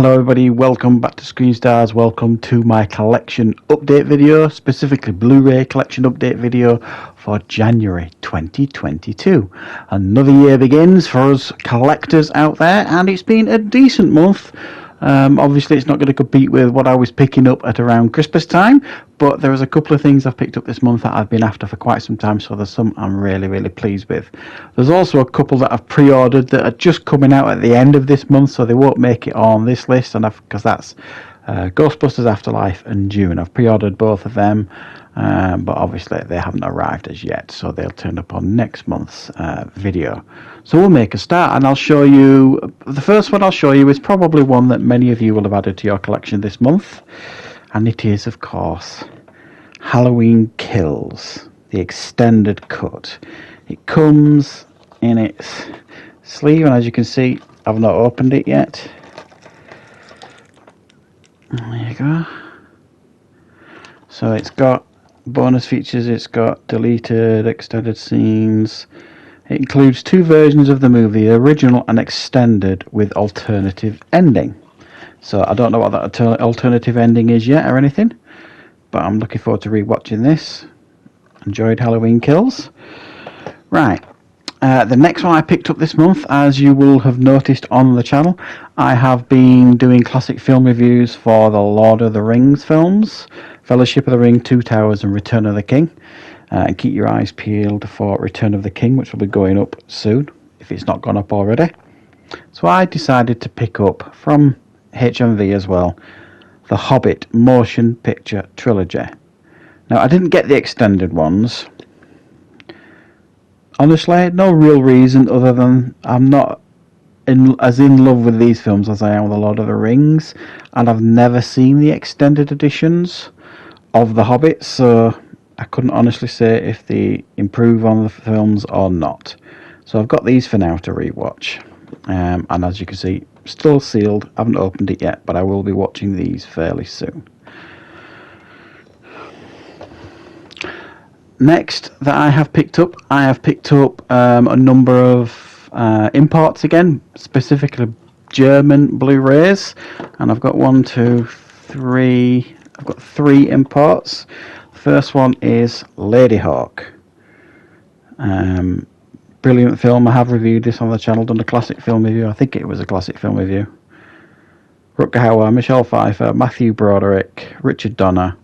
Hello everybody, welcome back to Screenstars, welcome to my collection update video, specifically Blu-ray collection update video for January 2022. Another year begins for us collectors out there, and it's been a decent month. Obviously it's not going to compete with what I was picking up at around Christmas time, but there was a couple of things I've picked up this month that I've been after for quite some time, so there's some I'm really pleased with. There's also a couple that I've pre-ordered that are just coming out at the end of this month, so they won't make it on this list, and because that's Ghostbusters Afterlife and Dune. I've pre-ordered both of them, but obviously they haven't arrived as yet, so they'll turn up on next month's video. So we'll make a start, and I'll show you, the first one I'll show you is probably one that many of you will have added to your collection this month, and it is, of course, Halloween Kills, the extended cut. It comes in its sleeve, and as you can see, I've not opened it yet. There you go. So it's got bonus features, it's got deleted, extended scenes. It includes two versions of the movie, the original and extended, with alternative ending. So I don't know what that alternative ending is yet or anything, but I'm looking forward to rewatching this. Enjoyed Halloween Kills. Right. The next one I picked up this month, as you will have noticed on the channel, I have been doing classic film reviews for the Lord of the Rings films, Fellowship of the Ring, Two Towers and Return of the King. And keep your eyes peeled for Return of the King, which will be going up soon, if it's not gone up already. So I decided to pick up, from HMV as well, the Hobbit Motion Picture Trilogy. Now, I didn't get the extended ones. Honestly, no real reason other than I'm not as in love with these films as I am with The Lord of the Rings, and I've never seen the extended editions of The Hobbit, so I couldn't honestly say if they improve on the films or not. So I've got these for now to rewatch, and as you can see, still sealed, haven't opened it yet, but I will be watching these fairly soon. Next that I have picked up a number of imports again, specifically German Blu-rays, and I've got three imports. The first one is Ladyhawke. Brilliant film. I have reviewed this on the channel, done a classic film review. I think it was a classic film review. Rutger Hauer, Michelle Pfeiffer, Matthew Broderick, Richard Donner.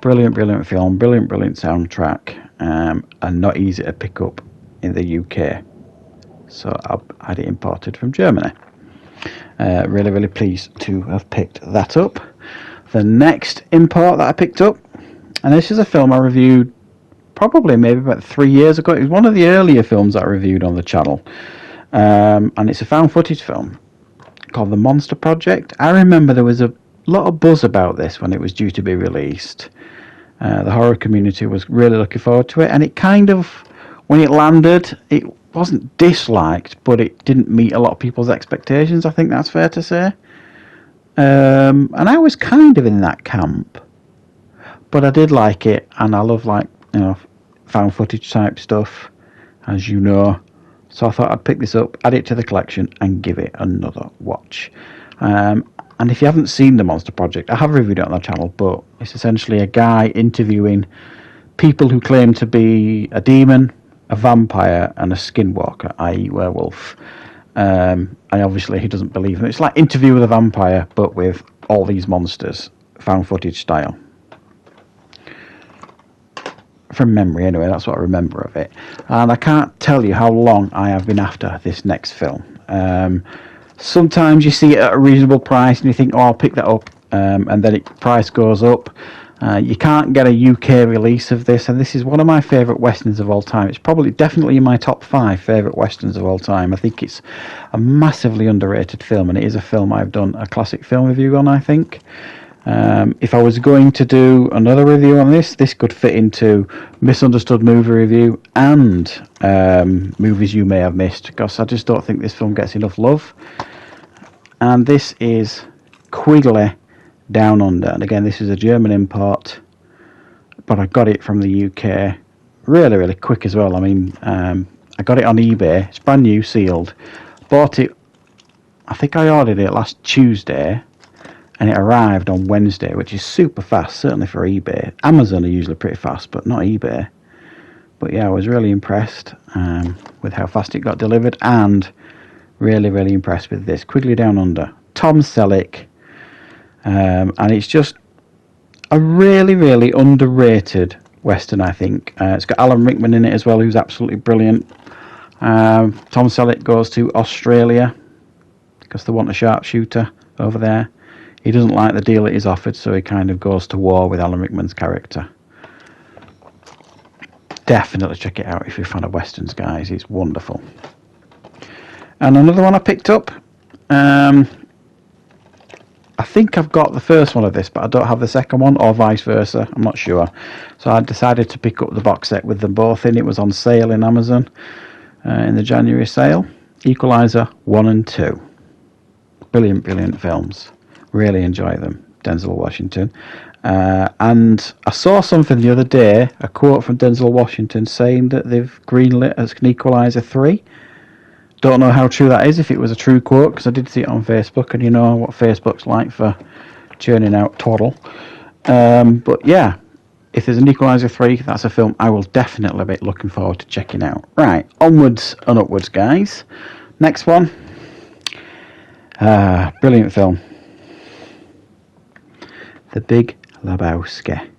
Brilliant film, brilliant soundtrack, and not easy to pick up in the UK. So I had it imported from Germany. Really pleased to have picked that up. The next import that I picked up, and this is a film I reviewed probably maybe about 3 years ago. It was one of the earlier films that I reviewed on the channel, and it's a found footage film called The Monster Project. I remember there was a lot of buzz about this when it was due to be released. The horror community was really looking forward to it, and it kind of, when it landed, it wasn't disliked, but it didn't meet a lot of people's expectations. I think that's fair to say. And I was kind of in that camp, but I did like it, and I love, like, found footage type stuff, as you know. So I thought I'd pick this up, add it to the collection, and give it another watch. And if you haven't seen The Monster Project, I have reviewed it on the channel, but it's essentially a guy interviewing people who claim to be a demon, a vampire, and a skinwalker, i.e. werewolf. And obviously he doesn't believe them. It's like Interview with a Vampire, but with all these monsters, found footage style. From memory, anyway, that's what I remember of it. And I can't tell you how long I have been after this next film. Sometimes you see it at a reasonable price and you think, oh, I'll pick that up, and then price goes up. You can't get a UK release of this, and this is one of my favourite westerns of all time. It's definitely in my top 5 favourite westerns of all time. I think it's a massively underrated film, and it is a film I've done a classic film review on, I think. If I was going to do another review on this could fit into misunderstood movie review and movies you may have missed, because I just don't think this film gets enough love. And this is Quigley Down Under, and again, this is a German import, but I got it from the UK really quick as well. I mean, I got it on eBay. It's brand new, sealed. Bought it I think I ordered it last Tuesday, and it arrived on Wednesday, which is super fast, certainly for eBay. Amazon are usually pretty fast, but not eBay. But yeah, I was really impressed with how fast it got delivered, and really, really impressed with this. Quigley Down Under, Tom Selleck, and it's just a really, really underrated Western, I think. It's got Alan Rickman in it as well, who's absolutely brilliant. Tom Selleck goes to Australia because they want a sharpshooter over there. He doesn't like the deal that he's offered, so he kind of goes to war with Alan Rickman's character. Definitely check it out if you're a fan of Westerns, guys. It's wonderful. And another one I picked up. I think I've got the first one of this, but I don't have the second one, or vice versa. I'm not sure. So I decided to pick up the box set with them both in. It was on sale in Amazon in the January sale. Equalizer 1 and 2. Brilliant, brilliant films. Really enjoy them. Denzel Washington. And I saw something the other day, a quote from Denzel Washington saying that they've greenlit as an Equalizer 3. Don't know how true that is, if it was a true quote, because I did see it on Facebook, and you know what Facebook's like for churning out twaddle. But yeah, if there's an Equalizer 3, that's a film I will definitely be looking forward to checking out. Right, onwards and upwards, guys. Next one. Brilliant film. The Big Lebowski.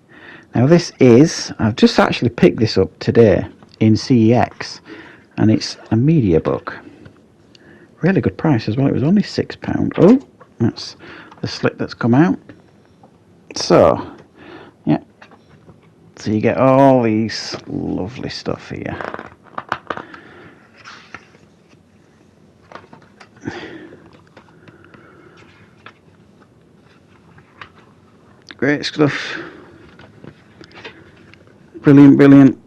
Now this is, I've just actually picked this up today in CEX, and it's a media book. Really good price as well. It was only £6. Oh, that's the slip that's come out. So, yeah. So you get all these lovely stuff here. Great stuff. Brilliant, brilliant.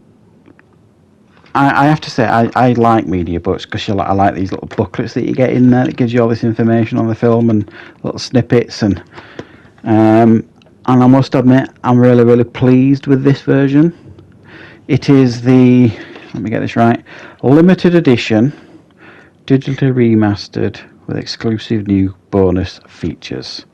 I have to say, I like media books because I like these little booklets that you get in there that gives you all this information on the film and little snippets. And I must admit, I'm really, really pleased with this version. It is the, let me get this right, limited edition, digitally remastered with exclusive new bonus features.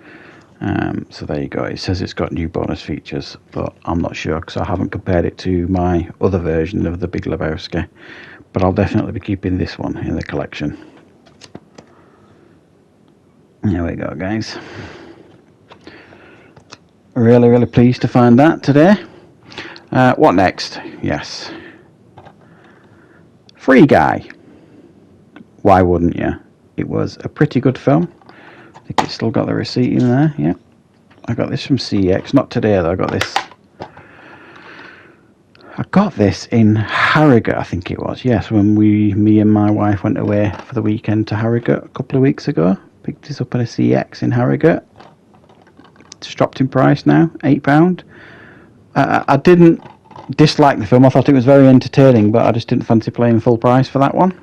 So there you go. It says it's got new bonus features, but I'm not sure because I haven't compared it to my other version of the Big Lebowski. But I'll definitely be keeping this one in the collection. There we go, guys. Really, really pleased to find that today. What next? Yes. Free Guy. Why wouldn't you? It was a pretty good film. I think it's still got the receipt in there. Yeah, I got this from CX. Not today though. I got this in Harrogate, I think it was. Yes, when me and my wife went away for the weekend to Harrogate a couple of weeks ago. Picked this up at a CX in Harrogate. It's dropped in price now, £8. I didn't dislike the film. I thought it was very entertaining, but I just didn't fancy paying full price for that one.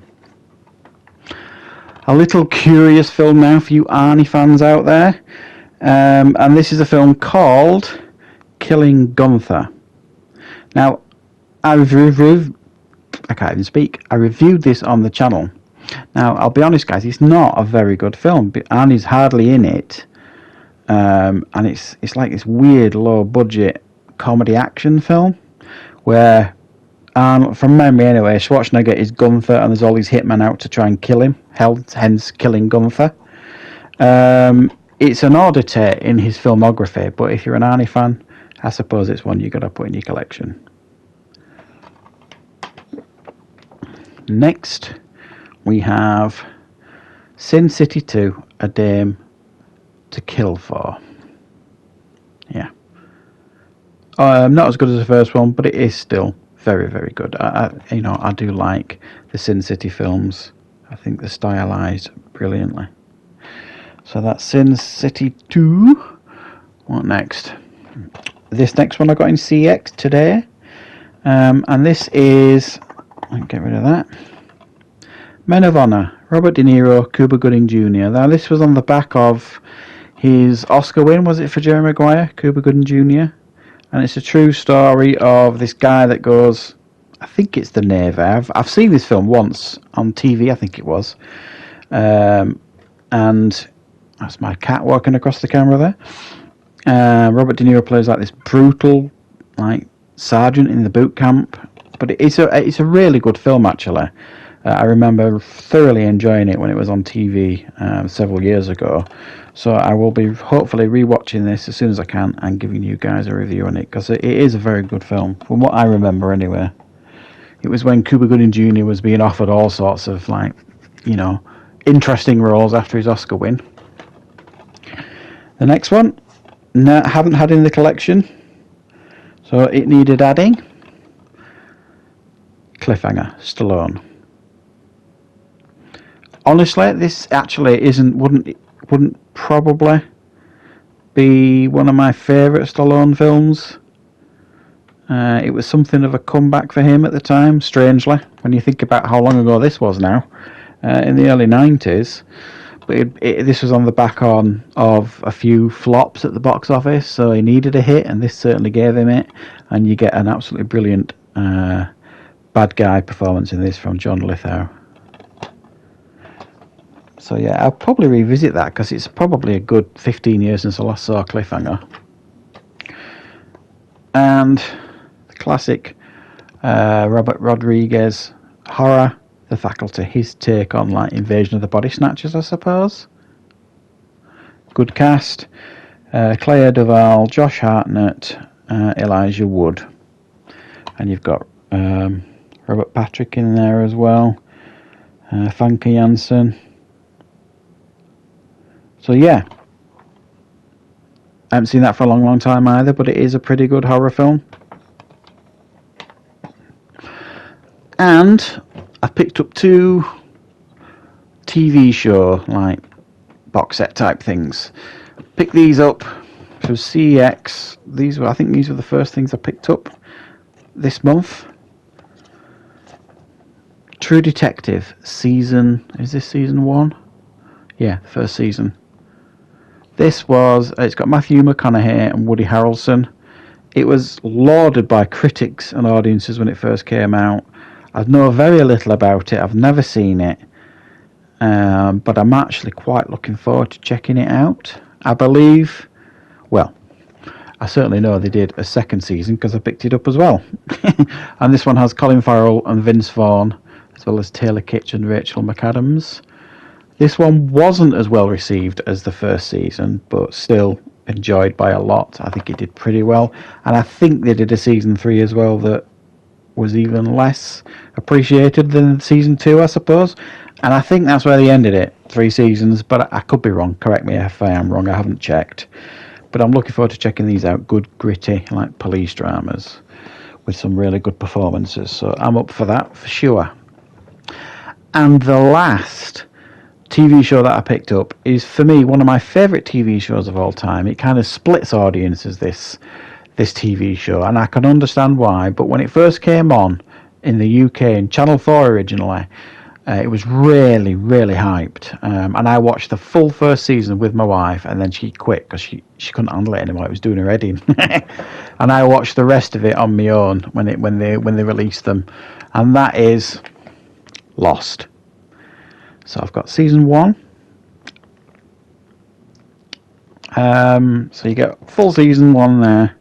A little curious film now for you Arnie fans out there. And this is a film called Killing Gunther. Now, I can't even speak. I reviewed this on the channel. Now, I'll be honest, guys, it's not a very good film. Arnie's hardly in it. And it's like this weird, low-budget comedy action film where, from memory anyway, Schwarzenegger is Gunther and there's all these hitmen out to try and kill him, hence Killing Gunther. It's an oddity in his filmography, but if you're an Arnie fan, I suppose it's one you've got to put in your collection. Next, we have Sin City 2, A Dame to Kill For. Yeah. Not as good as the first one, but it is still very, very good. I do like the Sin City films. I think they're stylized brilliantly. So that's Sin City 2. What next? This next one I got in CX today. And this is... I'll get rid of that. Men of Honor. Robert De Niro, Cuba Gooding Jr. Now this was on the back of his Oscar win. Was it for Jerry Maguire? Cuba Gooding Jr. And it's a true story of this guy that goes... I think it's the Navy. I've seen this film once on TV, I think it was. and that's my cat walking across the camera there. Robert De Niro plays like this brutal, like, sergeant in the boot camp, but it's a really good film actually. I remember thoroughly enjoying it when it was on TV several years ago. So I will be hopefully rewatching this as soon as I can and giving you guys a review on it, because it is a very good film from what I remember anyway. It was when Cuba Gooding Jr. was being offered all sorts of, like, you know, interesting roles after his Oscar win. The next one, no, haven't had in the collection, so it needed adding. Cliffhanger, Stallone. Honestly, this actually wouldn't probably be one of my favourite Stallone films. It was something of a comeback for him at the time, strangely, when you think about how long ago this was now, in the early 90s. But this was on the back of a few flops at the box office, so he needed a hit, and this certainly gave him it. And you get an absolutely brilliant bad guy performance in this from John Lithgow. So yeah, I'll probably revisit that, because it's probably a good 15 years since I last saw Cliffhanger. And the classic Robert Rodriguez horror, The Faculty, his take on, like, Invasion of the Body Snatchers, I suppose. Good cast. Clea Duvall, Josh Hartnett, Elijah Wood. And you've got Robert Patrick in there as well. Famke Janssen. So yeah, I haven't seen that for a long time either, but it is a pretty good horror film. And I picked up 2 TV show, like, box set type things. Picked these up from CEX. I think these were the first things I picked up this month. True Detective is this season 1? Yeah, first season. It's got Matthew McConaughey and Woody Harrelson. It was lauded by critics and audiences when it first came out. I know very little about it. I've never seen it. But I'm actually quite looking forward to checking it out. I believe, well, I certainly know they did a second season because I picked it up as well. And this one has Colin Farrell and Vince Vaughn, as well as Taylor Kitsch and Rachel McAdams. This one wasn't as well received as the first season, but still enjoyed by a lot. I think it did pretty well. And I think they did a season 3 as well that was even less appreciated than season 2, I suppose. And I think that's where they ended it. 3 seasons, but I could be wrong. Correct me if I am wrong. I haven't checked. But I'm looking forward to checking these out. Good, gritty, like, police dramas with some really good performances. So I'm up for that for sure. And the last TV show that I picked up is, for me, one of my favourite TV shows of all time. It kind of splits audiences, this TV show, and I can understand why. But when it first came on in the UK, in Channel 4 originally, it was really, really hyped. And I watched the full first season with my wife, and then she quit because she couldn't handle it anymore. It was doing her head in. And I watched the rest of it on my own when they released them, and that is Lost. So I've got season 1. So you get full season 1 there.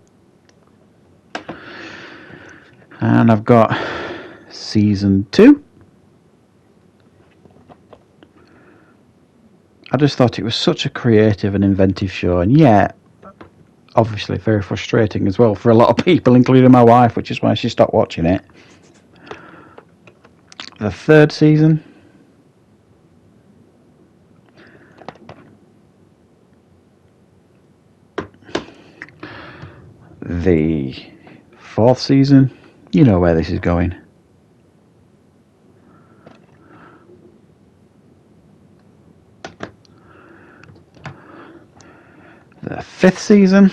And I've got season 2. I just thought it was such a creative and inventive show, and yet, obviously, very frustrating as well for a lot of people, including my wife, which is why she stopped watching it. The 3rd season. The 4th season. You know where this is going. The 5th season.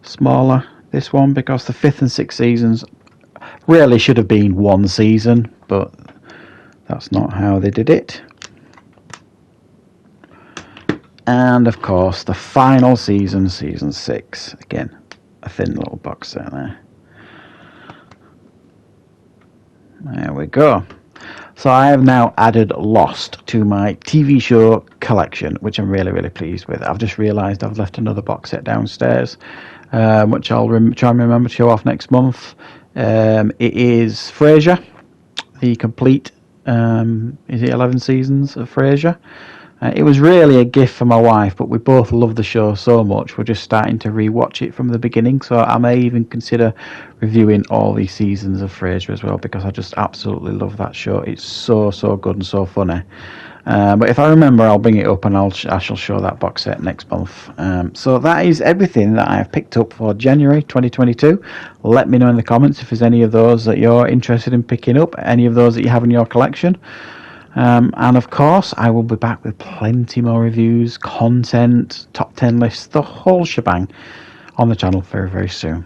Smaller, this one, because the 5th and 6th seasons really should have been one season, but that's not how they did it. And of course, the final season, season 6. Again, a thin little box set there. There we go. So I have now added Lost to my TV show collection, which I'm really, really pleased with. I've just realised I've left another box set downstairs, which I'll try and remember to show off next month. It is Frasier, the complete, is it 11 seasons of Frasier? It was really a gift for my wife, but we both love the show so much, we're just starting to re-watch it from the beginning, so I may even consider reviewing all these seasons of Frasier as well, because I just absolutely love that show. It's so, so good and so funny. But if I remember, I'll bring it up and I shall show that box set next month. So that is everything that I have picked up for January 2022. Let me know in the comments if there's any of those that you're interested in picking up, any of those that you have in your collection. And of course, I will be back with plenty more reviews, content, top 10 lists, the whole shebang on the channel very, very soon.